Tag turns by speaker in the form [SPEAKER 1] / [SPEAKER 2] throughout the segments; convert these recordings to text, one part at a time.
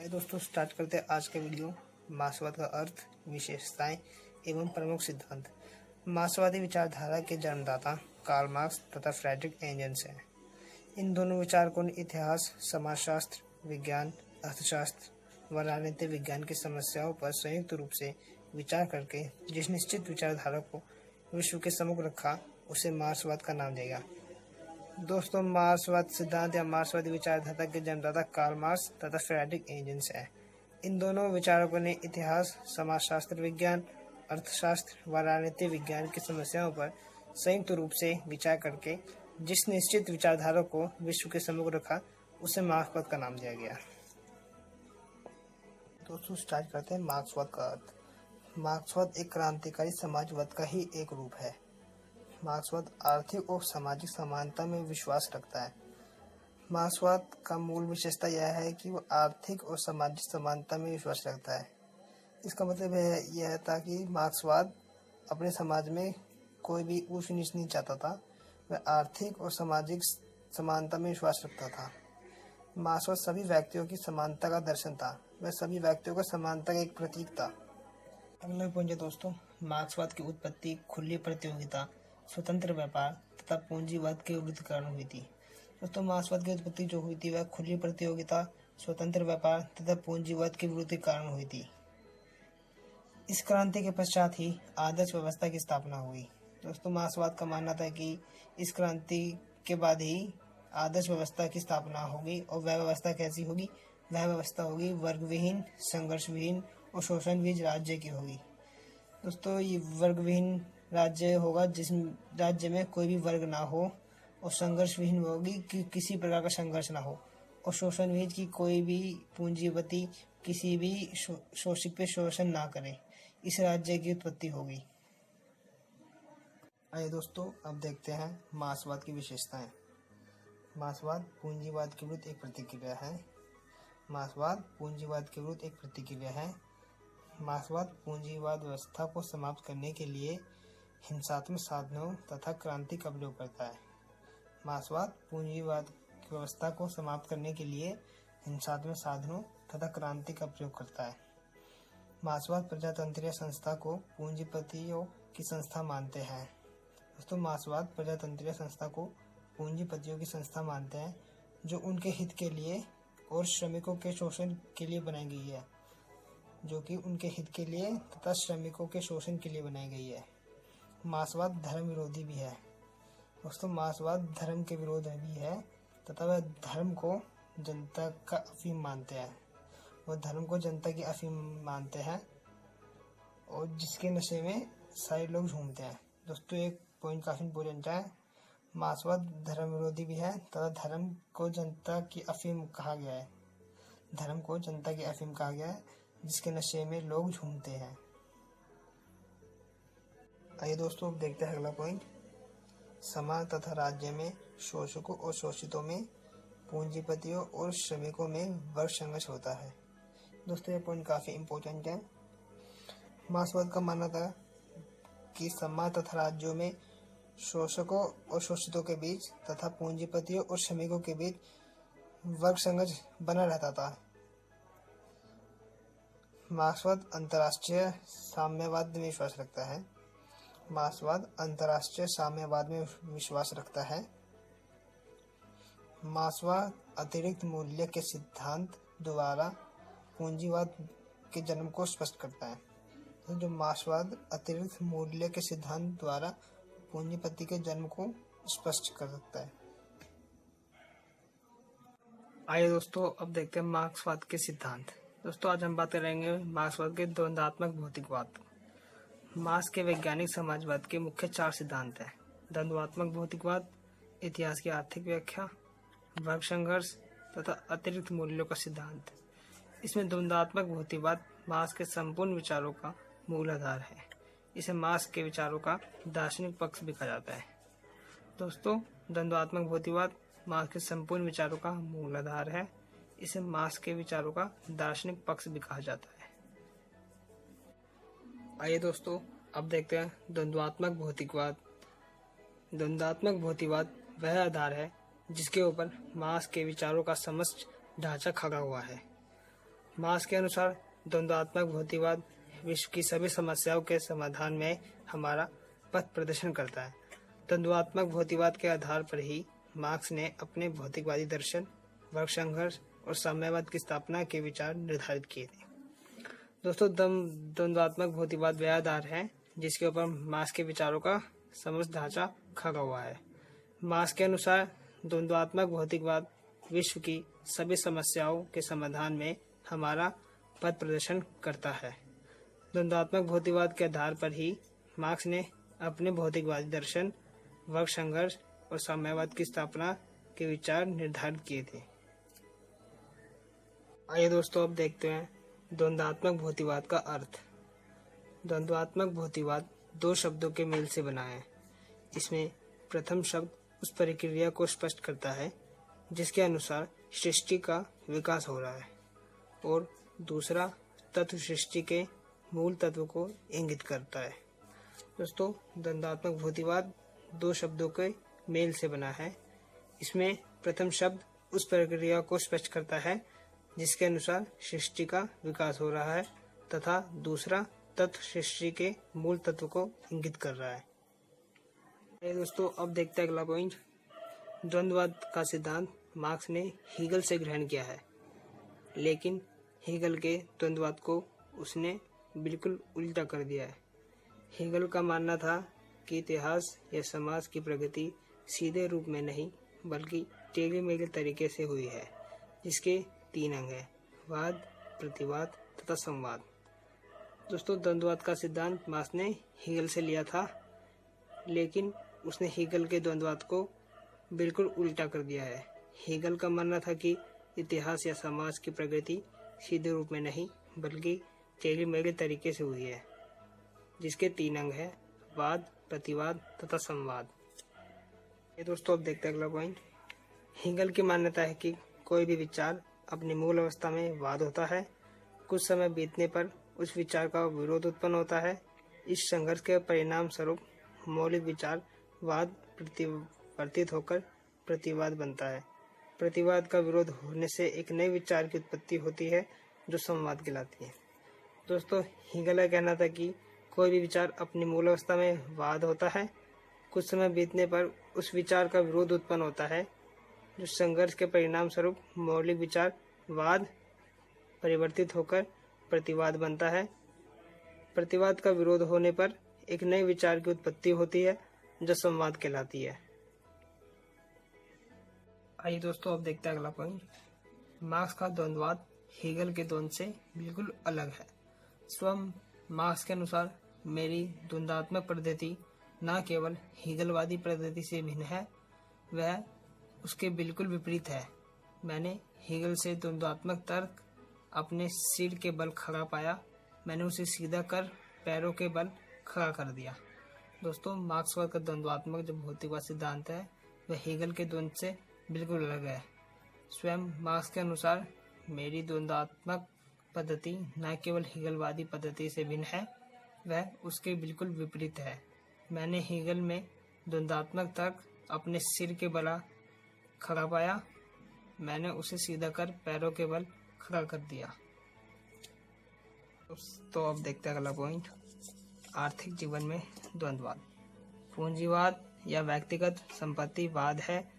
[SPEAKER 1] दोस्तों स्टार्ट करते हैं आज का वीडियो। मार्क्सवाद का अर्थ, विशेषताएं एवं प्रमुख सिद्धांत। मार्क्सवादी विचारधारा के जन्मदाता कार्ल मार्क्स तथा फ्रेडरिक एंजल्स हैं। इन दोनों विचारकों ने इतिहास, समाजशास्त्र, विज्ञान, अर्थशास्त्र व राजनीति विज्ञान की समस्याओं पर संयुक्त रूप से विचार करके जिस निश्चित विचारधारा को विश्व के सम्मुख रखा उसे मार्क्सवाद का नाम दिया। दोस्तों, मार्क्सवाद सिद्धांत या मार्क्सवादी विचारधारा के जन्मदाता कार्ल मार्क्स तथा फ्रेडरिक एंजल्स हैं। इन दोनों विचारकों ने इतिहास, समाजशास्त्र, विज्ञान, अर्थशास्त्र व राजनीति विज्ञान की समस्याओं पर संयुक्त रूप से विचार करके जिस निश्चित विचारधारा को विश्व के सम्मुख रखा उसे मार्क्सवाद का नाम दिया गया। दोस्तों स्टार्ट करते हैं मार्क्सवाद का अर्थ। मार्क्सवाद एक क्रांतिकारी समाजवाद का ही एक रूप है। मार्क्सवाद आर्थिक और सामाजिक समानता में विश्वास रखता है। मार्क्सवाद का मूल विशेषता यह है कि वह आर्थिक और सामाजिक समानता में विश्वास रखता है। इसका मतलब यह था कि मार्क्सवाद अपने समाज में कोई भी ऊंच नीच नहीं चाहता था, वह आर्थिक और सामाजिक समानता में विश्वास रखता था। मार्क्सवाद सभी व्यक्तियों की समानता का दर्शन था, वह सभी व्यक्तियों का समानता का एक प्रतीक था। अगला पॉइंट है दोस्तों, मार्क्सवाद की उत्पत्ति खुली प्रतियोगिता, स्वतंत्र व्यापार तथा पूंजीवाद के विरुद्ध कारण हुई थी। दोस्तों, मार्क्सवाद की उत्पत्ति जो हुई थी वह खुली प्रतियोगिता, स्वतंत्र व्यापार तथा पूंजीवाद के विरुद्ध कारण हुई थी। इस क्रांति के पश्चात ही आदर्श व्यवस्था की स्थापना हुई। दोस्तों, मार्क्सवाद का मानना था कि इस क्रांति के बाद ही आदर्श व्यवस्था की स्थापना होगी। और वह व्यवस्था कैसी होगी? वह व्यवस्था होगी वर्ग विहीन, संघर्ष विहीन और शोषण विहीन राज्य की होगी। दोस्तों, ये वर्ग विहीन राज्य होगा जिस राज्य में कोई भी वर्ग ना हो, और संघर्ष विहीन होगी कि किसी प्रकार का संघर्ष ना हो, और शोषण विहीन की कोई भी पूंजीपति किसी भी शोषित पे शोषण ना करे। इस राज्य की उत्पत्ति होगी। आइए दोस्तों अब देखते हैं मार्क्सवाद की विशेषताएं। मार्क्सवाद पूंजीवाद के विरुद्ध एक प्रतिक्रिया है। मार्क्सवाद पूंजीवाद के विरुद्ध एक प्रतिक्रिया है। मार्क्सवाद पूंजीवाद व्यवस्था को समाप्त करने के लिए हिंसात्मक साधनों तथा क्रांति का प्रयोग करता है। मार्क्सवाद पूंजीवाद व्यवस्था को समाप्त करने के लिए हिंसात्मक साधनों तथा क्रांति का प्रयोग करता है। मार्क्सवाद प्रजातंत्रीय संस्था को पूंजीपतियों की संस्था मानते हैं। दोस्तों, मार्क्सवाद प्रजातंत्रीय संस्था को पूंजीपतियों की संस्था मानते हैं जो उनके हित के लिए और श्रमिकों के शोषण के लिए बनाई गई है, जो कि उनके हित के लिए तथा श्रमिकों के शोषण के लिए बनाई गई है। मार्क्सवाद धर्म विरोधी भी है। दोस्तों, मार्क्सवाद धर्म के विरोध भी है तथा वह धर्म को जनता का अफीम मानते हैं। वह धर्म को जनता की अफीम मानते हैं और जिसके नशे में सारे लोग झूमते हैं। दोस्तों, एक पॉइंट काफी इम्पोर्टेंट है, मार्क्सवाद धर्म विरोधी भी है तथा धर्म को जनता की अफीम कहा गया है। धर्म को जनता की अफीम कहा गया है जिसके नशे में लोग झूमते हैं। आइए दोस्तों अब देखते हैं अगला पॉइंट। समाज तथा राज्य में शोषकों और शोषितों में, पूंजीपतियों और श्रमिकों में वर्ग संघर्ष होता है। दोस्तों, ये पॉइंट काफी इम्पोर्टेंट है। मार्क्सवाद का मानना था कि समाज तथा राज्यों में शोषकों और शोषितों के बीच तथा पूंजीपतियों और श्रमिकों के बीच वर्ग संघर्ष बना रहता था। मार्क्सवाद अंतर्राष्ट्रीय साम्यवाद में विश्वास रखता है। मार्क्सवाद अंतर्राष्ट्रीय साम्यवाद में विश्वास रखता है। मार्क्सवाद अतिरिक्त मूल्य के सिद्धांत द्वारा पूंजीवाद के जन्म को स्पष्ट करता है। तो जो मार्क्सवाद अतिरिक्त मूल्य के सिद्धांत द्वारा पूंजीपति के जन्म को स्पष्ट कर सकता है। आइए दोस्तों अब देखते हैं मार्क्सवाद के सिद्धांत। दोस्तों, आज हम बात करेंगे मार्क्सवाद के द्वंद्वात्मक भौतिकवाद। मार्क्स के वैज्ञानिक समाजवाद के मुख्य 4 सिद्धांत हैं: द्वंद्वात्मक भौतिकवाद, इतिहास की आर्थिक व्याख्या, वर्ग संघर्ष तथा अतिरिक्त मूल्यों का सिद्धांत। इसमें द्वंद्वात्मक भौतिकवाद मार्क्स के संपूर्ण विचारों का मूल आधार है। इसे मार्क्स के विचारों का दार्शनिक पक्ष भी कहा जाता है। दोस्तों, द्वंद्वात्मक भौतिकवाद मार्क्स के संपूर्ण विचारों का मूल आधार है। इसे मार्क्स के विचारों का दार्शनिक पक्ष भी कहा जाता है। आइए दोस्तों अब देखते हैं द्वंद्वात्मक भौतिकवाद। द्वंद्वात्मक भौतिकवाद वह आधार है जिसके ऊपर मार्क्स के विचारों का समस्त ढांचा खड़ा हुआ है। मार्क्स के अनुसार द्वंद्वात्मक भौतिकवाद विश्व की सभी समस्याओं के समाधान में हमारा पथ प्रदर्शन करता है। द्वंद्वात्मक भौतिकवाद के आधार पर ही मार्क्स ने अपने भौतिकवादी दर्शन, वर्ग संघर्ष और साम्यवाद की स्थापना के विचार निर्धारित किए थे। दोस्तों, द्वंद्वात्मक भौतिकवाद वह आधार है जिसके ऊपर मार्क्स के विचारों का समस्त ढांचा खड़ा हुआ है। मार्क्स के अनुसार द्वंद्वात्मक भौतिकवाद विश्व की सभी समस्याओं के समाधान में हमारा पथ प्रदर्शन करता है। द्वंद्वात्मक भौतिकवाद के आधार पर ही मार्क्स ने अपने भौतिकवादी दर्शन, वर्ग संघर्ष और साम्यवाद की स्थापना के विचार निर्धारित किए थे। आइए दोस्तों, अब देखते हैं द्वंद्वात्मक भौतिकवाद का अर्थ। द्वंद्वात्मक भौतिकवाद दो शब्दों के मेल से बना है। इसमें प्रथम शब्द उस प्रक्रिया को स्पष्ट करता है जिसके अनुसार सृष्टि का विकास हो रहा है, और दूसरा तत्व सृष्टि के मूल तत्व को इंगित करता है। दोस्तों, द्वंद्वात्मक भौतिकवाद दो शब्दों के मेल से बना है। इसमें प्रथम शब्द उस प्रक्रिया को स्पष्ट करता है जिसके अनुसार सृष्टि का विकास हो रहा है, तथा दूसरा तत्व सृष्टि के मूल तत्व को इंगित कर रहा है। दोस्तों, अब देखते हैं अगला पॉइंट। द्वंद्ववाद का सिद्धांत मार्क्स ने हीगल से ग्रहण किया है, लेकिन हीगल के द्वंद्ववाद को उसने बिल्कुल उल्टा कर दिया है। हीगल का मानना था कि इतिहास या समाज की प्रगति सीधे रूप में नहीं बल्कि टेढ़े-मेढ़े तरीके से हुई है, जिसके तीन अंग हैं: वाद, प्रतिवाद तथा संवाद। दोस्तों, द्वंद्ववाद का सिद्धांत मार्क्स ने हीगल से लिया था, लेकिन उसने हीगल के द्वंद्ववाद को बिल्कुल उल्टा कर दिया है। हीगल का मानना था कि इतिहास या समाज की प्रगति सीधे रूप में नहीं बल्कि टेढ़े-मेढ़े तरीके से हुई है, जिसके तीन अंग हैं: वाद, प्रतिवाद तथा संवाद। ये दोस्तों, अब देखते हैं अगला पॉइंट। हीगल की मान्यता है कि कोई भी विचार अपनी मूल अवस्था में वाद होता है। कुछ समय बीतने पर उस विचार का विरोध उत्पन्न होता है। इस संघर्ष के परिणाम स्वरूप मौलिक विचार वाद परिवर्तित होकर प्रतिवाद बनता है। प्रतिवाद का विरोध होने से एक नए विचार की उत्पत्ति होती है जो संवाद कहलाती है। दोस्तों, हीगल का कहना था कि कोई भी विचार अपनी मूल अवस्था में वाद होता है। कुछ समय बीतने पर उस विचार का विरोध उत्पन्न होता है, जो संघर्ष के परिणाम स्वरूप मौलिक विचार वाद परिवर्तित होकर प्रतिवाद बनता है। प्रतिवाद का विरोध होने पर एक नए विचार की उत्पत्ति होती है जो संवाद कहलाती है। आइए दोस्तों, अब देखते हैं अगला पॉइंट। मार्क्स का द्वंद्ववाद हीगल के द्वंद्व से बिल्कुल अलग है। स्वयं मार्क्स के अनुसार मेरी द्वंद्वात्मक पद्धति न केवल हीगलवादी पद्धति से भिन्न है, वह उसके बिल्कुल विपरीत है। मैंने हीगल से द्वंद्वात्मक तर्क अपने सिर के बल खड़ा पाया, मैंने उसे सीधा कर पैरों के बल खड़ा कर दिया। दोस्तों, मार्क्सवाद का द्वंद्वात्मक जो भौतिकवाद सिद्धांत है वह हीगल के द्वंद्व से बिल्कुल अलग है। स्वयं मार्क्स के अनुसार मेरी द्वंद्वात्मक पद्धति न केवल हीगलवादी पद्धति से भिन्न है, वह उसके बिल्कुल विपरीत है। मैंने हीगल में द्वंद्वात्मक तर्क अपने सिर के बल खड़ा पाया, मैंने उसे सीधा कर पैरों के बल खड़ा कर दिया। तो अब देखते हैं अगला पॉइंट। आर्थिक जीवन में द्वंद्ववाद पूंजीवाद या व्यक्तिगत संपत्तिवाद है,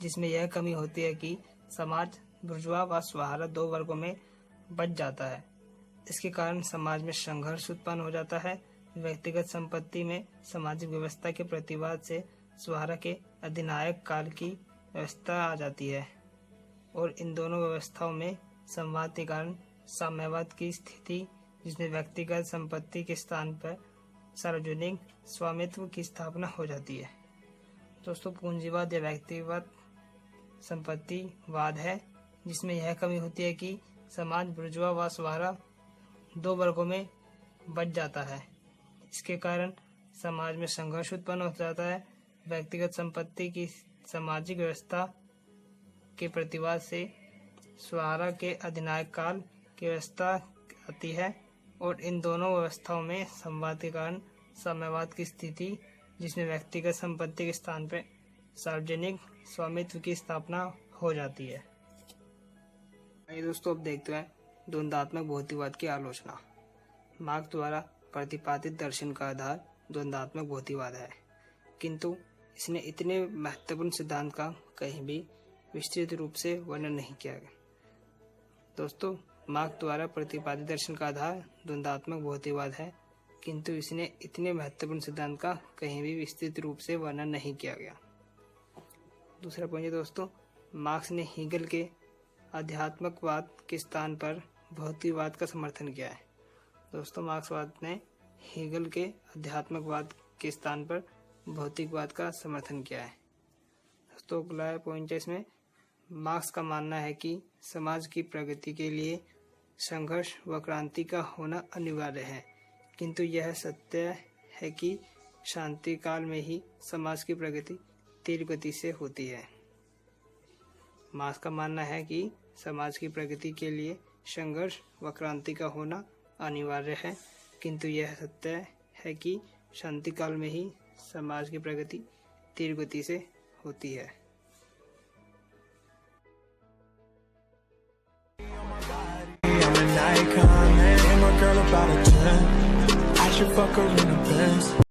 [SPEAKER 1] जिसमें यह कमी होती है कि समाज बुर्जुआ व स्वाहारा दो वर्गों में बंट जाता है। इसके कारण समाज में संघर्ष उत्पन्न हो जाता है। व्यक्तिगत संपत्ति में सामाजिक व्यवस्था के प्रतिवाद से स्वाहारा के अधिनायक काल की व्यवस्था आ जाती है, और इन दोनों व्यवस्थाओं में संवाद के कारण साम्यवाद की स्थिति, जिसमें व्यक्तिगत संपत्ति के स्थान पर सार्वजनिक स्वामित्व की स्थापना हो जाती है। दोस्तों, पूंजीवाद या व्यक्तिगत संपत्तिवाद है, जिसमें यह कमी होती है कि समाज बुर्जुआ व स्वाहारा दो वर्गों में बंट जाता है। इसके कारण समाज में संघर्ष उत्पन्न हो जाता है। व्यक्तिगत संपत्ति की सामाजिक व्यवस्था के प्रतिवाद से स्वाहारा के अधिनायक काल की व्यवस्था आती है, और इन दोनों व्यवस्थाओं में संवाद के कारण साम्यवाद की स्थिति, जिसमें व्यक्तिगत संपत्ति के स्थान पर सार्वजनिक स्वामित्व की स्थापना हो जाती है। आइए दोस्तों, अब देखते हैं द्वंद्वात्मक भौतिकवाद की आलोचना। मार्क्स द्वारा प्रतिपादित दर्शन का आधार द्वंद्वात्मक भौतिकवाद है, किंतु इसने इतने महत्वपूर्ण सिद्धांत का कहीं भी विस्तृत रूप से वर्णन नहीं किया गया। दोस्तों, मार्क्स द्वारा प्रतिपादित दर्शन का आधार द्वंद्वात्मक भौतिकवाद है, किंतु इसने इतने महत्वपूर्ण सिद्धांत का कहीं भी विस्तृत रूप से वर्णन नहीं किया गया। दूसरा पॉइंट है दोस्तों, मार्क्स ने हीगल के आध्यात्मकवाद के स्थान पर भौतिकवाद का समर्थन किया है। दोस्तों, मार्क्सवाद ने हीगल के आध्यात्मकवाद के स्थान पर भौतिकवाद का समर्थन किया है। दोस्तों, अगला पॉइंट है इसमें, मार्क्स का मानना है कि समाज की प्रगति के लिए संघर्ष व क्रांति का होना अनिवार्य है, किंतु यह सत्य है कि शांति काल में ही समाज की प्रगति तीव्र गति से होती है। मार्क्स का मानना है कि समाज की प्रगति के लिए संघर्ष व क्रांति का होना अनिवार्य है, किंतु यह सत्य है कि शांति काल में ही समाज की प्रगति तीव्र गति से होती है।
[SPEAKER 2] I'm an icon, and my girl about a 10. I should fuck her in a Benz.